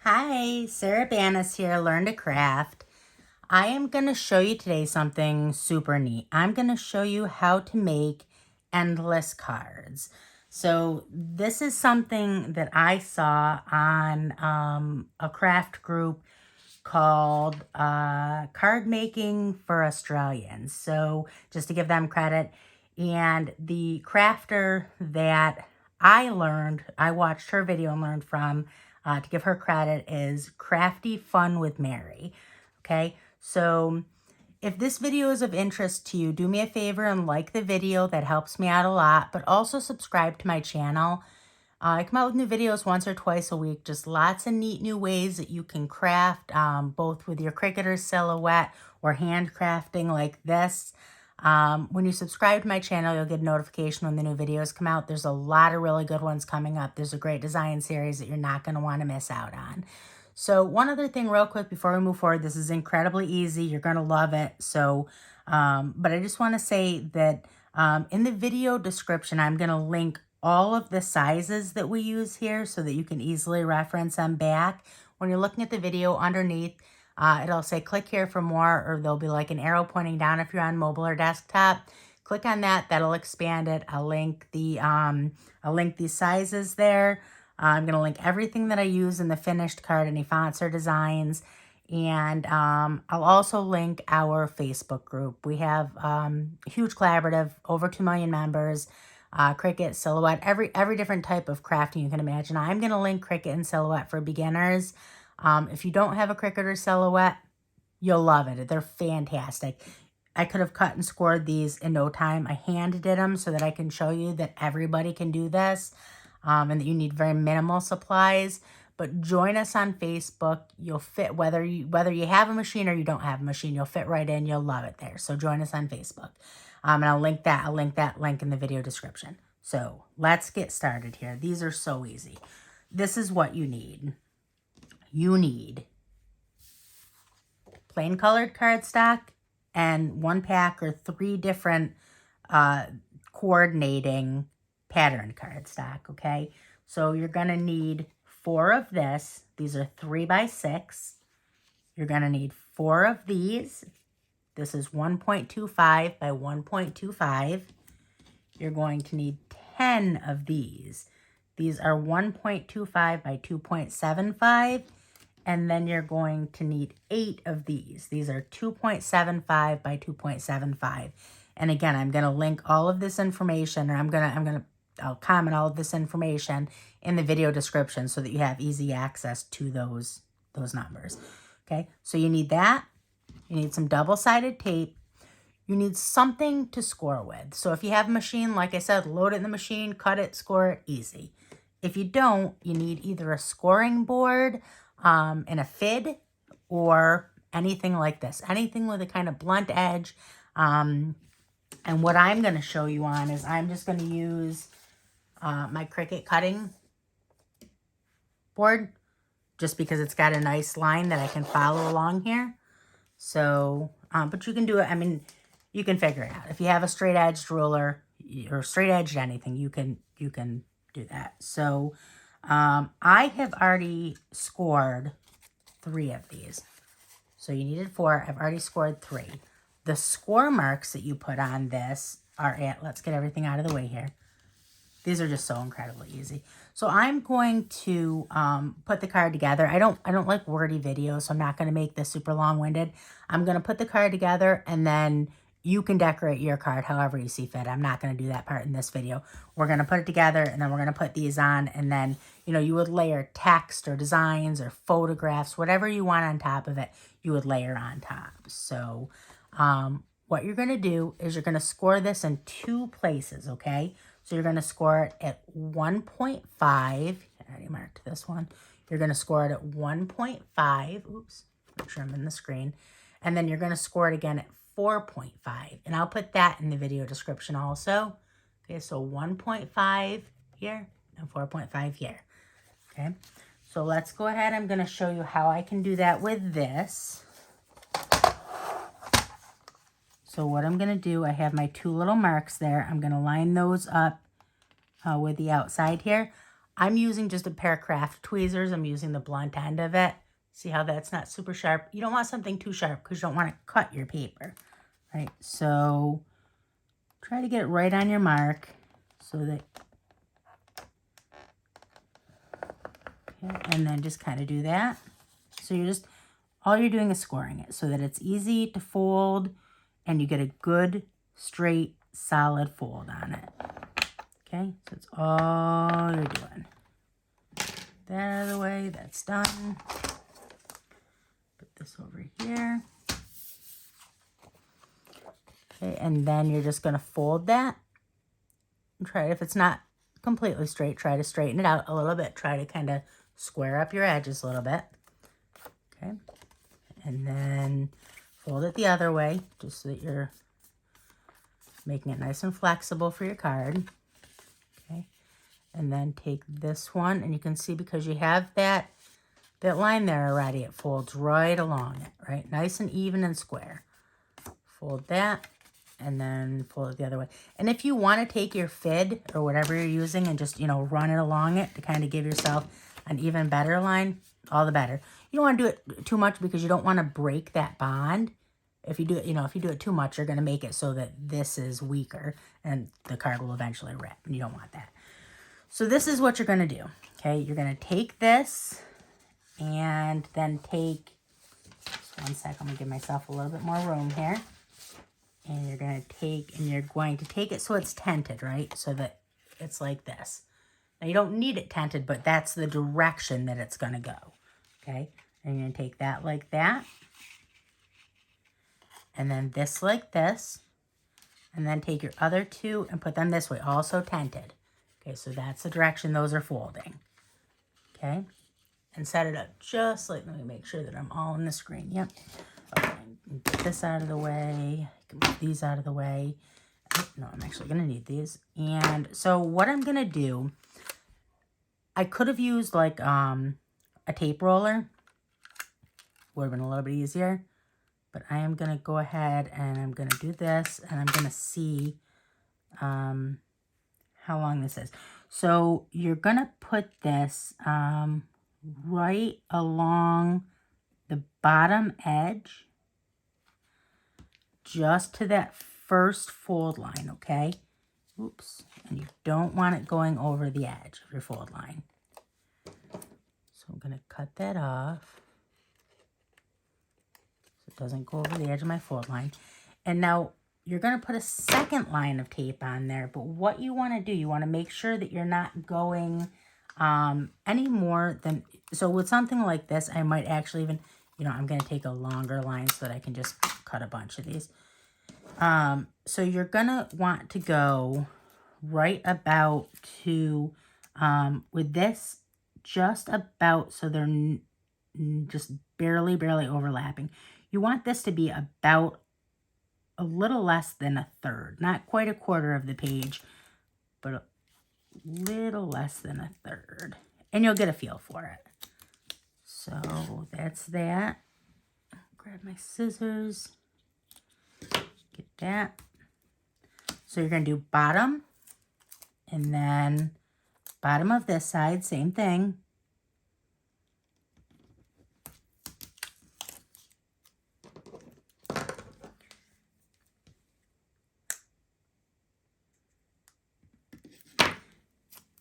Hi, Sarah Banas here, Learn to Craft. I am going to show you today something super neat. I'm going to show you how to make endless cards. So this is something that I saw on a craft group called Card Making for Australians. So just to give them credit. And the crafter that I watched her video and learned from, to give her credit, is Crafty Fun with Mary. Okay, so if this video is of interest to you, do me a favor and like the video. That helps me out a lot. But also subscribe to my channel. I come out with new videos once or twice a week. Just lots of neat new ways that you can craft, both with your Cricut or Silhouette or handcrafting like this. When you subscribe to my channel, you'll get a notification when the new videos come out. There's a lot of really good ones coming up. There's a great design series that you're not going to want to miss out on. So one other thing real quick before we move forward, this is incredibly easy. You're going to love it. So, but I just want to say that in the video description, I'm going to link all of the sizes that we use here so that you can easily reference them back. When you're looking at the video underneath, it'll say click here for more, or there'll be like an arrow pointing down if you're on mobile or desktop. Click on that, that'll expand it. I'll link these sizes there. I'm going to link everything that I use in the finished card, any fonts or designs. And I'll also link our Facebook group. We have a huge collaborative, over 2 million members. Cricut, Silhouette, every different type of crafting you can imagine. I'm going to link Cricut and Silhouette for beginners. If you don't have a Cricut or Silhouette, you'll love it. They're fantastic. I could have cut and scored these in no time. I hand did them so that I can show you that everybody can do this, and that you need very minimal supplies. But join us on Facebook. You'll fit, whether you have a machine or you don't have a machine, you'll fit right in. You'll love it there. So join us on Facebook. And I'll link that link in the video description. So let's get started here. These are so easy. This is what you need. You need plain colored cardstock and 1 pack or 3 different coordinating pattern cardstock, okay? So you're going to need 4 of this. These are 3 by 6. You're going to need 4 of these. This is 1.25 by 1.25. You're going to need 10 of these. These are 1.25 by 2.75. And then you're going to need 8 of these. These are 2.75 by 2.75. And again, I'm going to link all of this information, or I'll comment all of this information in the video description so that you have easy access to those numbers. Okay, so you need that. You need some double-sided tape. You need something to score with. So if you have a machine, like I said, load it in the machine, cut it, score it, easy. If you don't, you need either a scoring board and a FID, or anything like this. Anything with a kind of blunt edge. And what I'm going to show you on is I'm just going to use my Cricut cutting board, just because it's got a nice line that I can follow along here. So, but you can do it. I mean, you can figure it out. If you have a straight edged ruler or straight edged anything, you can do that. So, I have already scored 3 of these. So you needed 4. I've already scored 3. The score marks that you put on this are at, let's get everything out of the way here. These are just so incredibly easy. So I'm going to put the card together. I don't like wordy videos, so I'm not going to make this super long-winded. I'm going to put the card together, and then you can decorate your card however you see fit. I'm not going to do that part in this video. We're going to put it together, and then we're going to put these on, and then, you know, you would layer text or designs or photographs, whatever you want on top of it, you would layer on top. So what you're going to do is you're going to score this in 2 places, okay? So you're going to score it at 1.5. I already marked this one. You're going to score it at 1.5. Oops, make sure I'm in the screen. And then you're going to score it again at 4.5. And I'll put that in the video description also. Okay, so 1.5 here and 4.5 here. Okay, so let's go ahead. I'm going to show you how I can do that with this. So what I'm going to do, I have my 2 little marks there. I'm going to line those up with the outside here. I'm using just a pair of craft tweezers. I'm using the blunt end of it. See how that's not super sharp? You don't want something too sharp because you don't want to cut your paper, right? So try to get it right on your mark so that, okay, and then just kind of do that. So you're just, all you're doing is scoring it so that it's easy to fold and you get a good, straight, solid fold on it. Okay, so it's all you're doing. That out of the way, that's done. Put this over here. Okay, and then you're just going to fold that. And try, if it's not completely straight, try to straighten it out a little bit. Try to kind of square up your edges a little bit. Okay, and then fold it the other way, just so that you're making it nice and flexible for your card. Okay, and then take this one, and you can see because you have that line there already, it folds right along it, right? Nice and even and square. Fold that, and then fold it the other way. And if you want to take your fid or whatever you're using and just, you know, run it along it to kind of give yourself an even better line, all the better. You don't want to do it too much because you don't want to break that bond. If you do it, you know, if you do it too much, you're going to make it so that this is weaker and the card will eventually rip, and you don't want that. So this is what you're going to do. Okay, you're going to take this and then take, just one sec, I'm going to give myself a little bit more room here. And you're going to take it so it's tented, right? So that it's like this. Now you don't need it tented, but that's the direction that it's going to go. Okay, and you're going to take that like that. And then this like this. And then take your other two and put them this way, also tented. Okay, so that's the direction those are folding. Okay, and set it up just like, let me make sure that I'm all in the screen. Yep. Okay, get this out of the way. I can move these out of the way. Oh, no, I'm actually going to need these. And so what I'm going to do, I could have used like a tape roller. Would have been a little bit easier. But I am going to go ahead and I'm going to do this. And I'm going to see how long this is. So you're going to put this right along the bottom edge, just to that first fold line, okay? Oops. And you don't want it going over the edge of your fold line. So I'm going to cut that off so it doesn't go over the edge of my fold line. And now you're going to put a second line of tape on there, but what you want to do, you want to make sure that you're not going any more than, so with something like this, I might actually even, you know, I'm going to take a longer line so that I can just cut a bunch of these. So you're going to want to go right about to, with this, just about, so they're just barely overlapping. You want this to be about a little less than a third, not quite a quarter of the page, but a little less than a third, and you'll get a feel for it. So that's that. Grab my scissors, get that. So you're going to do bottom, and then bottom of this side, same thing.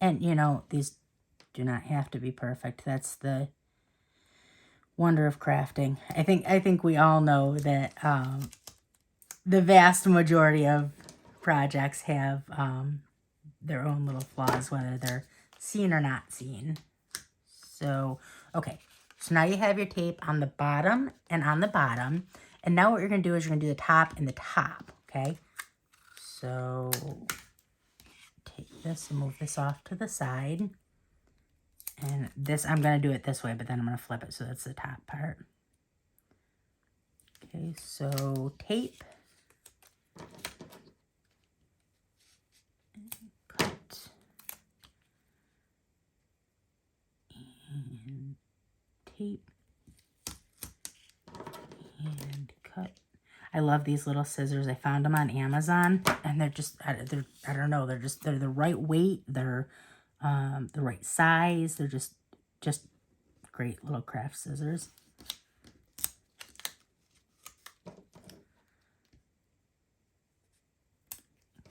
And, you know, these do not have to be perfect. That's the wonder of crafting. I think we all know that the vast majority of projects have their own little flaws, whether they're seen or not seen. So, okay. So now you have your tape on the bottom and on the bottom. And now what you're going to do is you're going to do the top and the top, okay? So take this and move this off to the side. And this, I'm going to do it this way, but then I'm going to flip it so that's the top part. Okay, so tape. Cut. And tape. And cut. I love these little scissors. I found them on Amazon, and they're just, I don't know, they're the right weight. They're the right size. They're just great little craft scissors.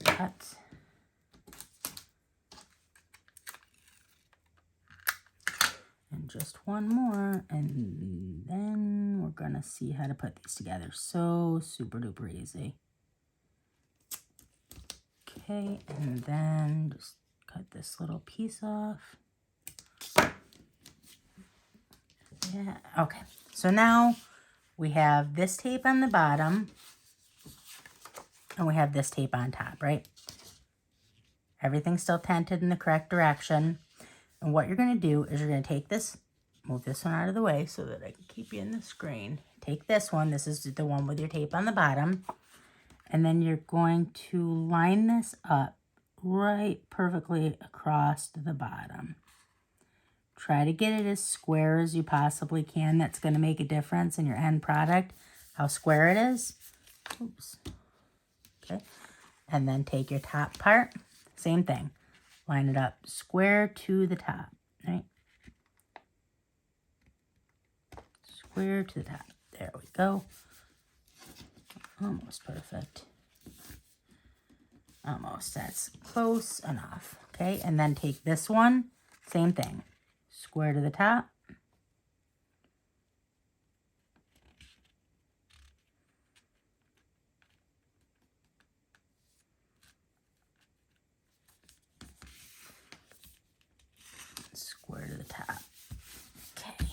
Cut. And just one more, and then we're gonna see how to put these together. So super duper easy. Okay, and then just cut this little piece off. Yeah, okay. So now we have this tape on the bottom, and we have this tape on top, right? Everything's still tented in the correct direction. And what you're going to do is you're going to take this, move this one out of the way so that I can keep you in the screen. Take this one. This is the one with your tape on the bottom. And then you're going to line this up right perfectly across the bottom. Try to get it as square as you possibly can. That's going to make a difference in your end product, how square it is. Oops. Okay. And then take your top part. Same thing. Line it up square to the top, right? Square to the top. There we go. Almost perfect. Almost. That's close enough. Okay, and then take this one. Same thing. Square to the top. Square to the top. Okay.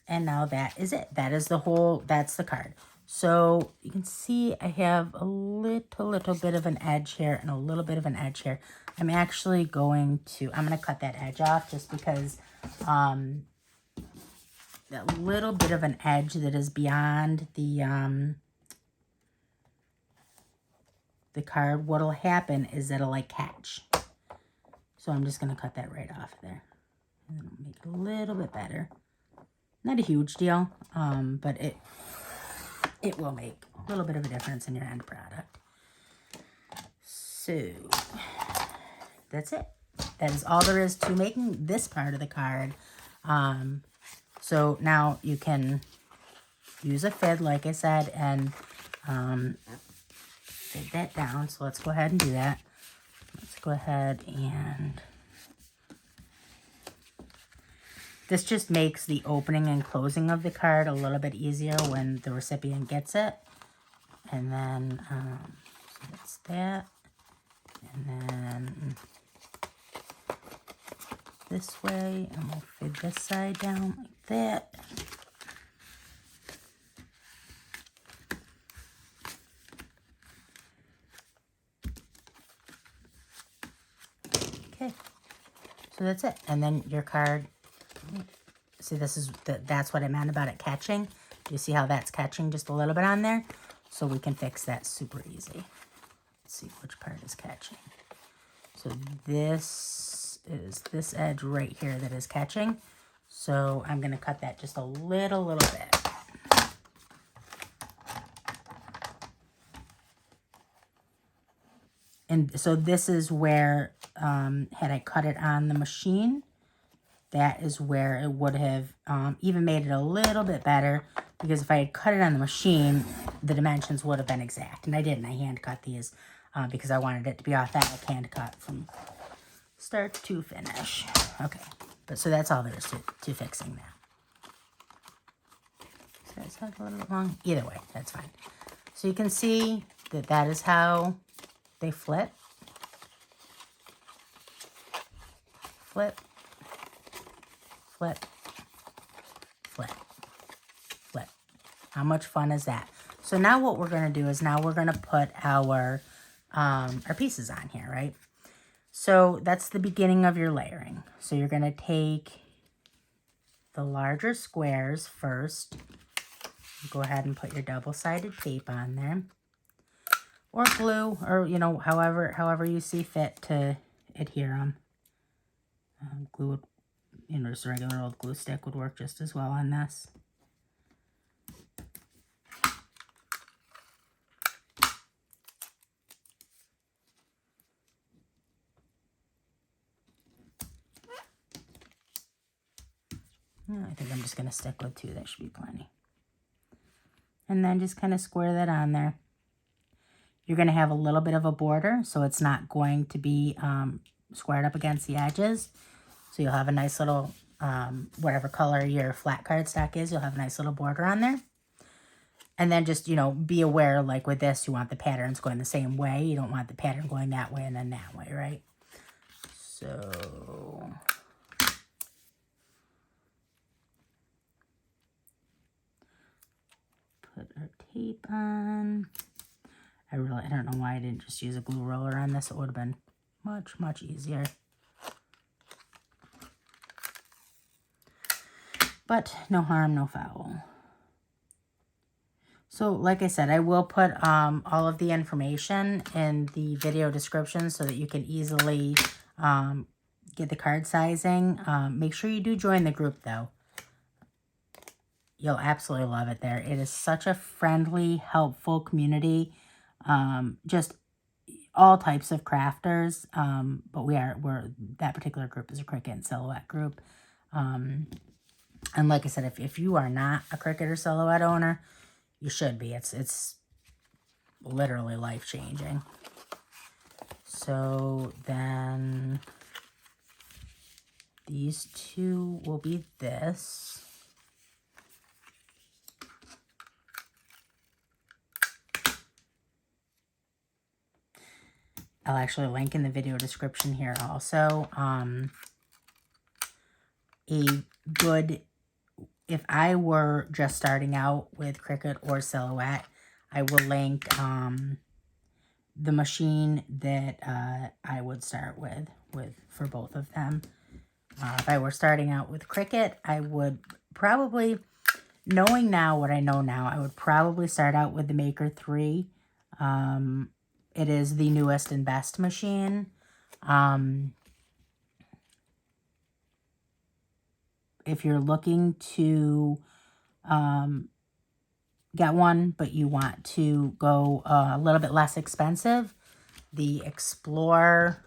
And now that is it. That is the whole, that's the card. So you can see I have a little bit of an edge here and a little bit of an edge here. I'm actually going to, I'm going to cut that edge off just because that little bit of an edge that is beyond the card, what'll happen is it'll like catch. So I'm just going to cut that right off there. And it'll make it a little bit better. Not a huge deal, but it will make a little bit of a difference in your end product. So that's it. That is all there is to making this part of the card. So now you can use a fid, like I said, and fid that down. So let's go ahead and do that. Let's go ahead and... This just makes the opening and closing of the card a little bit easier when the recipient gets it. And then, so that's that. And then this way, and we'll fid this side down like that. Okay, so that's it. And then your card... See, this is that's what I meant about it catching. You see how that's catching just a little bit on there? So we can fix that super easy. Let's see which part is catching. So this is this edge right here that is catching. So I'm going to cut that just a little bit. And so this is where, had I cut it on the machine, that is where it would have even made it a little bit better, because if I had cut it on the machine, the dimensions would have been exact. And I didn't. I hand cut these because I wanted it to be authentic hand cut from start to finish. Okay, but so that's all there is to fixing that. So it's a little bit long. Either way, that's fine. So you can see that that is how they flip. Flip. Flip, flip, flip. How much fun is that? So now what we're going to do is now we're going to put our pieces on here, right? So that's the beginning of your layering. So you're going to take the larger squares first. Go ahead and put your double-sided tape on there. Or glue, or, you know, however you see fit to adhere them. Glue would, you know, just a regular old glue stick would work just as well on this. I think I'm just going to stick with 2. That should be plenty. And then just kind of square that on there. You're going to have a little bit of a border, so it's not going to be squared up against the edges. So you'll have a nice little, whatever color your flat cardstock is, you'll have a nice little border on there. And then just, you know, be aware, like with this, you want the patterns going the same way. You don't want the pattern going that way and then that way, right? So put our tape on. I don't know why I didn't just use a glue roller on this. It would have been much, much easier. But no harm, no foul. So like I said, I will put all of the information in the video description so that you can easily get the card sizing. Make sure you do join the group though. You'll absolutely love it there. It is such a friendly, helpful community. Just all types of crafters. But we're that particular group is a Cricut and Silhouette group. And like I said, if you are not a Cricut or Silhouette owner, you should be. It's literally life-changing. So then these 2 will be this. I'll actually link in the video description here also. If I were just starting out with Cricut or Silhouette, I will link the machine that I would start with for both of them. If I were starting out with Cricut, I would probably, knowing now what I know now, I would probably start out with the Maker 3. It is the newest and best machine. If you're looking to get one, but you want to go a little bit less expensive, the Explore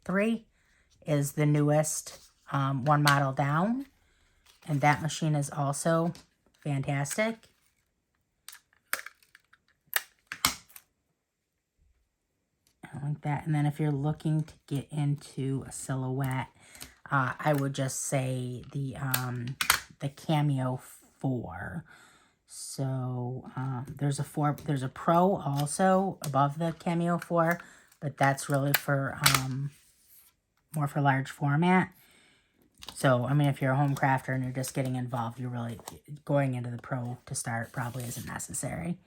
3 is the newest one model down, and that machine is also fantastic. Like that. And then if you're looking to get into a Silhouette, I would just say the Cameo 4. So there's a Pro also above the Cameo 4, but that's really for more for large format. So I mean, if you're a home crafter and you're just getting involved, you're really going into the Pro to start probably isn't necessary.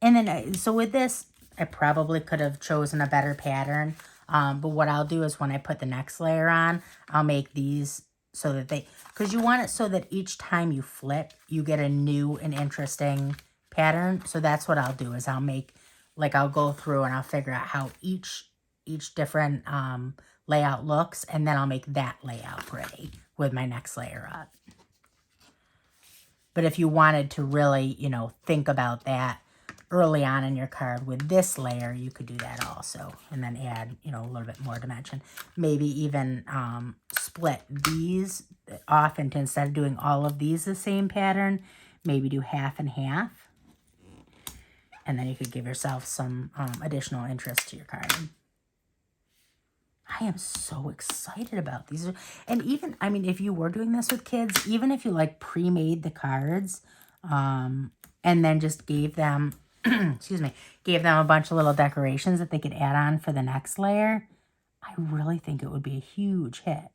And then, so with this, I probably could have chosen a better pattern. But what I'll do is when I put the next layer on, I'll make these so that because you want it so that each time you flip, you get a new and interesting pattern. So that's what I'll do is I'll make, like I'll go through and I'll figure out how each different layout looks. And then I'll make that layout pretty with my next layer up. But if you wanted to really, you know, think about that early on in your card with this layer, you could do that also. And then add, you know, a little bit more dimension. Maybe even split these off into, instead of doing all of these the same pattern, maybe do half and half. And then you could give yourself some additional interest to your card. I am so excited about these. And even, I mean, if you were doing this with kids, even if you like pre-made the cards and then just gave them, excuse me, gave them a bunch of little decorations that they could add on for the next layer, I really think it would be a huge hit.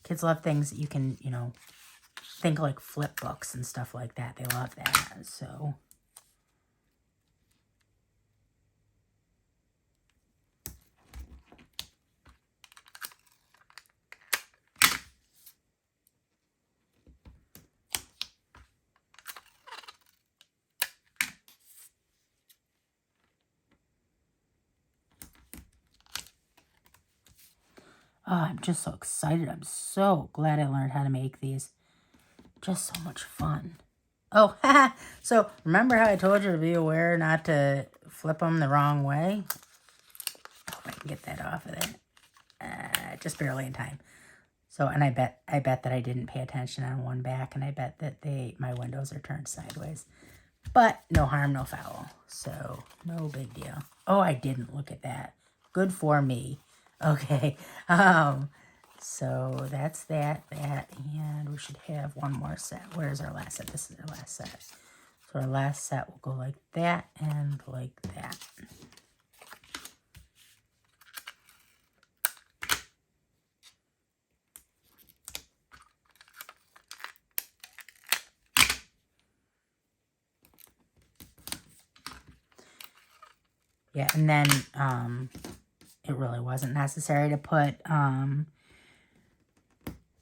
Kids love things that you can, you know, think like flip books and stuff like that. They love that, so... Oh, I'm just so excited. I'm so glad I learned how to make these. Just so much fun. Oh, so remember how I told you to be aware not to flip them the wrong way? I hope I can get that off of there. Just barely in time. So, and I bet that I didn't pay attention on one back, and I bet that my windows are turned sideways. But no harm, no foul. So, no big deal. Oh, I didn't look at that. Good for me. Okay. So that's that, and we should have one more set. Where's our last set? This is our last set. So our last set will go like that and like that. Yeah, and then it really wasn't necessary to put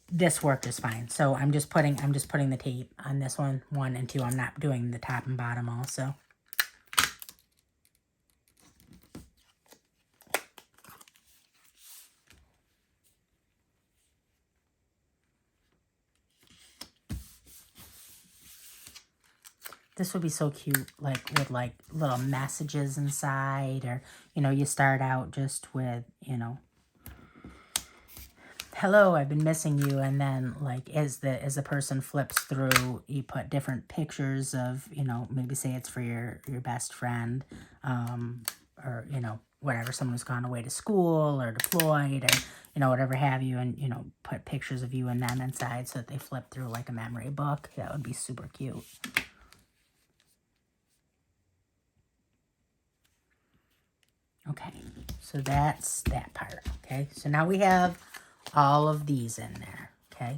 this work is fine. So I'm just putting the tape on this one and 2. I'm not doing the top and bottom also. This would be so cute, like with like little messages inside, or you start out just with hello, I've been missing you, and then like as the person flips through, you put different pictures of maybe say it's for your best friend, or whatever, someone who's gone away to school or deployed, or whatever have you, and put pictures of you and them inside so that they flip through like a memory book. That would be super cute. Okay, so that's that part. Okay, so now we have all of these in there. Okay,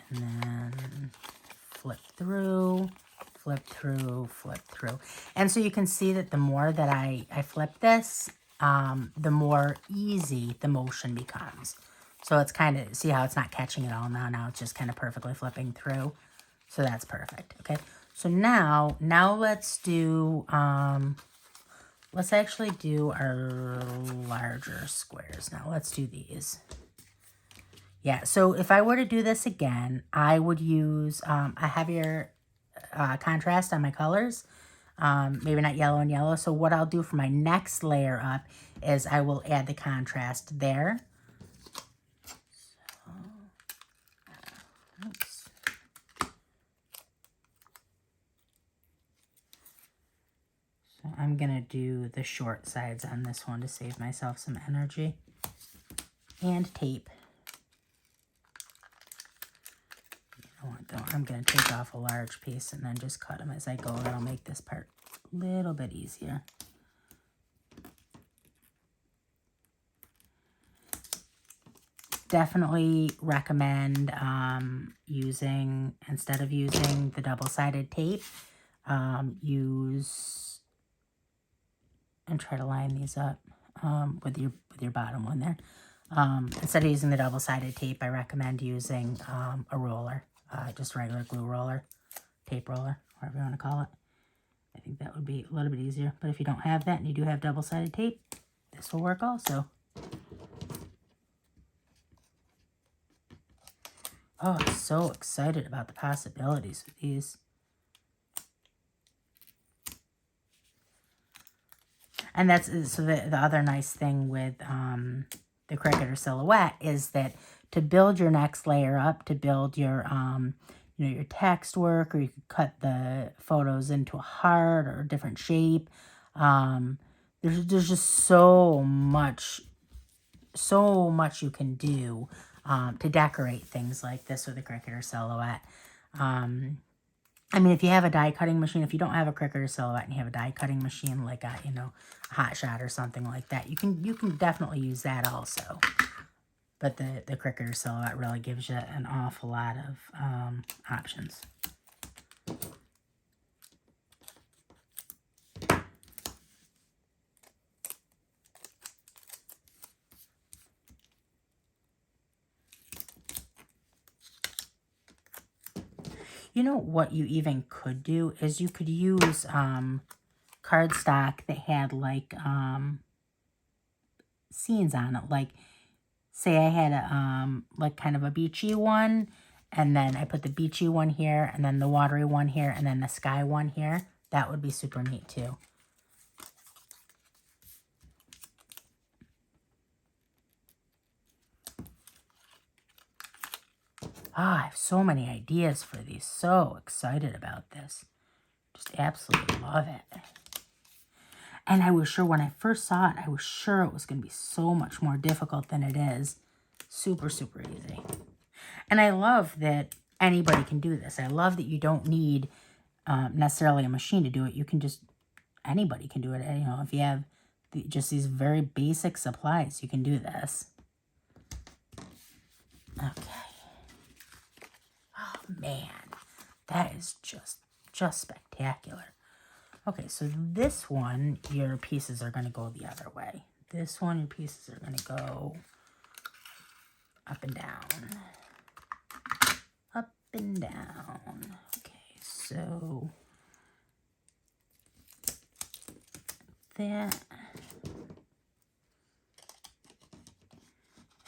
and then flip through, flip through, flip through. And so you can see that the more that I flip this, the more easy the motion becomes. So it's kind of, see how it's not catching it all now? Now it's just kind of perfectly flipping through. So that's perfect. Okay, so now let's do, let's actually do our larger squares. Now let's do these. Yeah, so if I were to do this again, I would use a heavier contrast on my colors. Maybe not yellow and yellow. So what I'll do for my next layer up is I will add the contrast there. So, oops. So I'm going to do the short sides on this one to save myself some energy. And tape. I'm going to take off a large piece and then just cut them as I go. That'll make this part a little bit easier. Definitely recommend using, instead of using the double-sided tape, use, and try to line these up with your bottom one there. Instead of using the double-sided tape, I recommend using a roller. Just a regular glue roller, tape roller, whatever you want to call it. I think that would be a little bit easier. But if you don't have that and you do have double-sided tape, this will work also. Oh, I'm so excited about the possibilities with these. And that's, so the other nice thing with the Cricut or Silhouette is that to build your next layer up, to build your your text work, or you could cut the photos into a heart or a different shape. There's just so much you can do to decorate things like this with a Cricut or Silhouette. I mean, if you have a die cutting machine, if you don't have a Cricut or Silhouette and you have a die cutting machine like a a Hot Shot or something like that, you can definitely use that also. But the Cricut or Silhouette really gives you an awful lot of options. You know what you even could do is you could use cardstock that had like scenes on it. Like say I had a like kind of a beachy one, and then I put the beachy one here, and then the watery one here, and then the sky one here. That would be super neat too. Ah, I have so many ideas for these. So excited about this. Just absolutely love it. And I was sure when I first saw it, I was sure it was going to be so much more difficult than it is. Super, super easy. And I love that anybody can do this. I love that you don't need necessarily a machine to do it. You can just, anybody can do it. You know, if you have just these very basic supplies, you can do this. Okay. Oh, man. That is just spectacular. Okay, so this one, your pieces are going to go the other way. This one, your pieces are going to go up and down. Up and down. Okay, so that.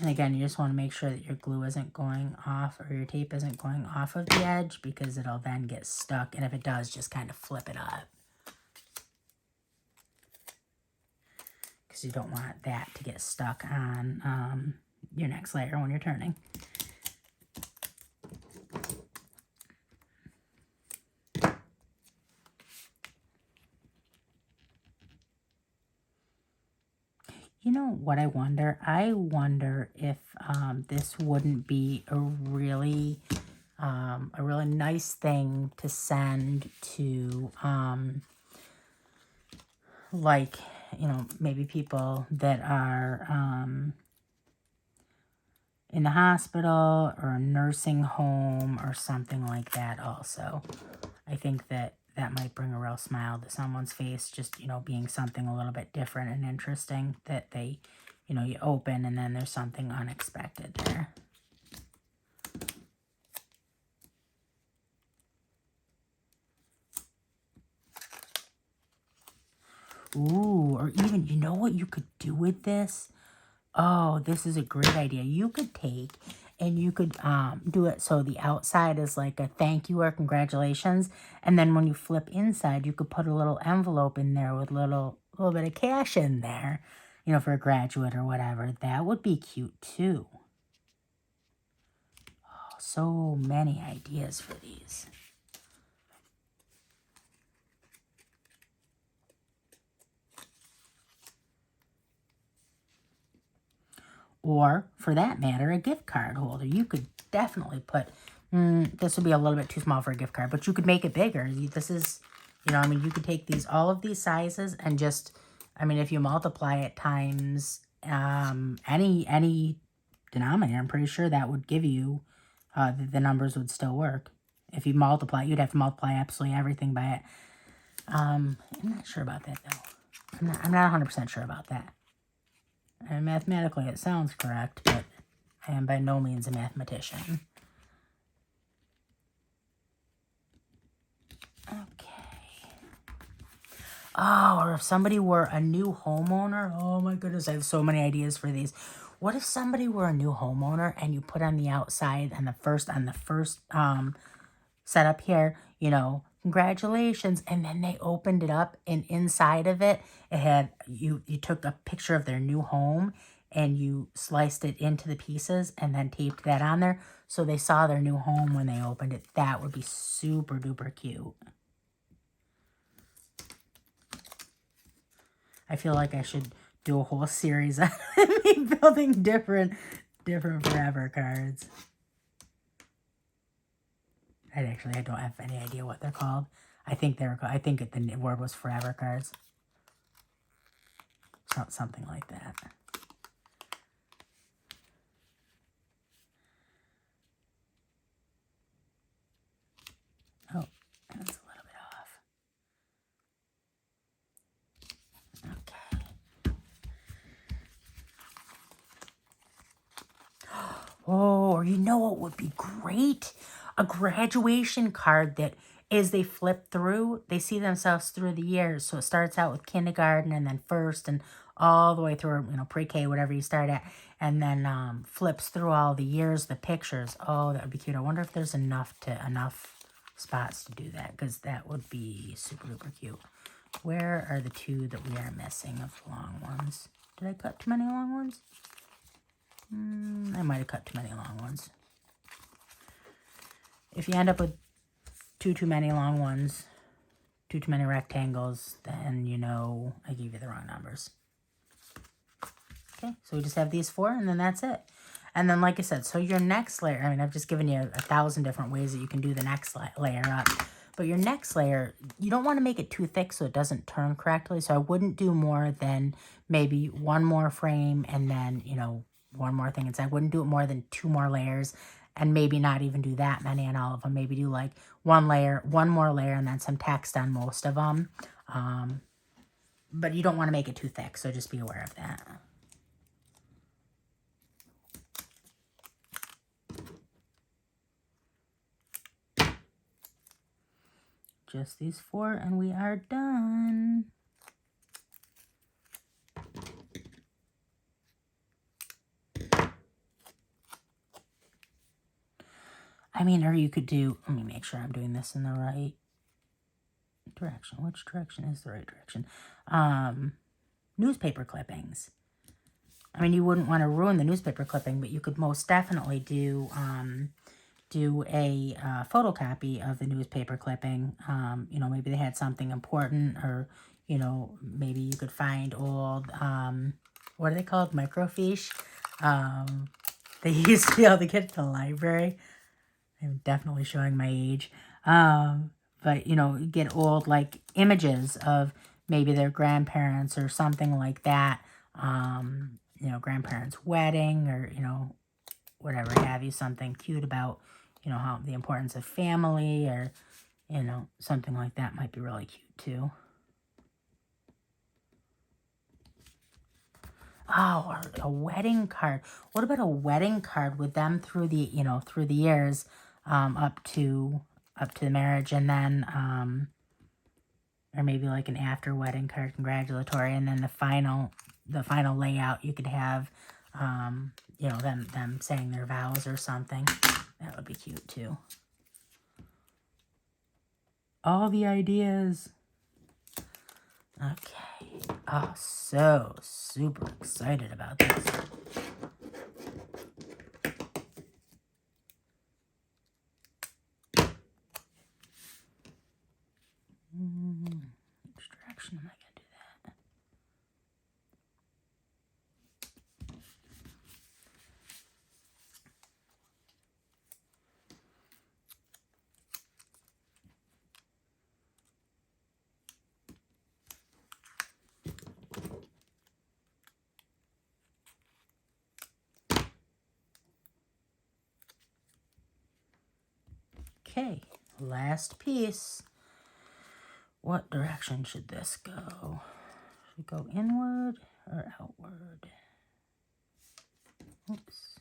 And again, you just want to make sure that your glue isn't going off or your tape isn't going off of the edge because it'll then get stuck. And if it does, just kind of flip it up. Because you don't want that to get stuck on your next layer when you're turning. You know what I wonder? I wonder if this wouldn't be a really nice thing to send to like, you know, maybe people that are in the hospital or a nursing home or something like that also. I think that that might bring a real smile to someone's face, just, you know, being something a little bit different and interesting that they, you know, you open and then there's something unexpected there. Ooh, or even, you know what you could do with this? Oh, this is a great idea. You could take and you could do it so the outside is like a thank you or congratulations. And then when you flip inside, you could put a little envelope in there with little bit of cash in there, you know, for a graduate or whatever. That would be cute too. Oh, so many ideas for these. Or, for that matter, a gift card holder. You could definitely put, this would be a little bit too small for a gift card, but you could make it bigger. This is, you know, I mean, you could take all of these sizes and just, I mean, if you multiply it times any denominator, I'm pretty sure that would give you, the numbers would still work. If you multiply, you'd have to multiply absolutely everything by it. I'm not sure about that, though. I'm not 100% sure about that. And mathematically, it sounds correct, but I am by no means a mathematician. Okay. Oh, or if somebody were a new homeowner. Oh my goodness, I have so many ideas for these. What if somebody were a new homeowner and you put on the outside and the first setup here, you know, congratulations, and then they opened it up and inside of it, it had, you took a picture of their new home and you sliced it into the pieces and then taped that on there so they saw their new home when they opened it. That would be super duper cute. I feel like I should do a whole series on me building different forever cards. I don't have any idea what they're called. I think the word was forever cards. Something like that. Oh, that's a little bit off. Okay. Oh, or you know what would be great? A graduation card that as they flip through, they see themselves through the years. So it starts out with kindergarten and then first and all the way through, you know, pre-K, whatever you start at, and then flips through all the years, the pictures. Oh, that would be cute. I wonder if there's enough spots to do that, because that would be super duper cute. Where are the two that we are missing of the long ones? Did I cut too many long ones? I might have cut too many long ones. If you end up with too many long ones, too many rectangles, then you know I gave you the wrong numbers. Okay, so we just have these 4, and then that's it. And then, like I said, so your next layer, I mean, I've just given you 1,000 different ways that you can do the next layer up. But your next layer, you don't want to make it too thick so it doesn't turn correctly. So I wouldn't do more than maybe 1 more frame and then, you know, 1 more thing inside. I wouldn't do it more than 2 more layers, and maybe not even do that many on all of them. Maybe do like 1 layer, 1 more layer, and then some text on most of them. But you don't want to make it too thick, so just be aware of that. Just these 4, and we are done. I mean, or you could do, let me make sure I'm doing this in the right direction. Which direction is the right direction? Newspaper clippings. I mean, you wouldn't want to ruin the newspaper clipping, but you could most definitely do a photocopy of the newspaper clipping. You know, maybe they had something important, or, you know, maybe you could find old, what are they called? Microfiche. They used to be able to get to the library. I'm definitely showing my age. But, you know, get old, like, images of maybe their grandparents or something like that. You know, grandparents' wedding, or, you know, whatever have you, something cute about, you know, how the importance of family, or, you know, something like that might be really cute too. Oh, or a wedding card. What about a wedding card with them through the, you know, through the years, up to the marriage, and then, or maybe like an after wedding card, congratulatory, and then the final layout you could have, you know, them saying their vows or something. That would be cute too. All the ideas. Okay. Oh, so super excited about this. Which direction am I going to do that? Okay, last piece. What direction should this go? Should it go inward or outward? Oops.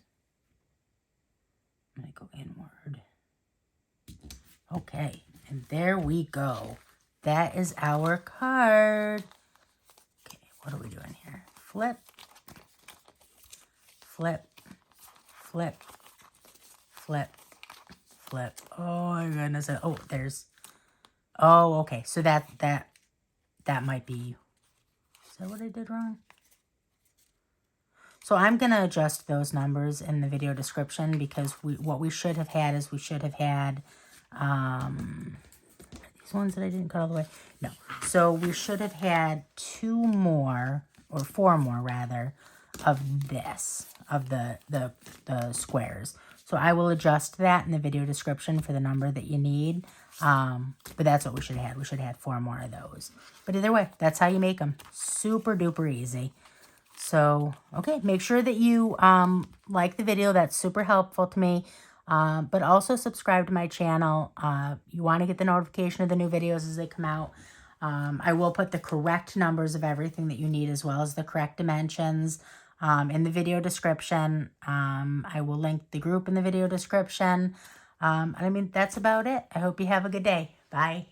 I'm going to go inward. Okay, and there we go. That is our card. Okay, what are we doing here? Flip, flip, flip, flip, flip. Oh my goodness. Oh, there's... Oh, okay. So that might be... Is that what I did wrong? So I'm going to adjust those numbers in the video description, because what we should have had is we should have had... these ones that I didn't cut all the way? No. So we should have had 2 more, or 4 more rather, of this, of the squares. So I will adjust that in the video description for the number that you need. But that's what we should have had. We should have had 4 more of those. But either way, that's how you make them. Super duper easy. So, okay, make sure that you like the video. That's super helpful to me. But also subscribe to my channel. You want to get the notification of the new videos as they come out. I will put the correct numbers of everything that you need, as well as the correct dimensions, in the video description. I will link the group in the video description. I mean, that's about it. I hope you have a good day. Bye.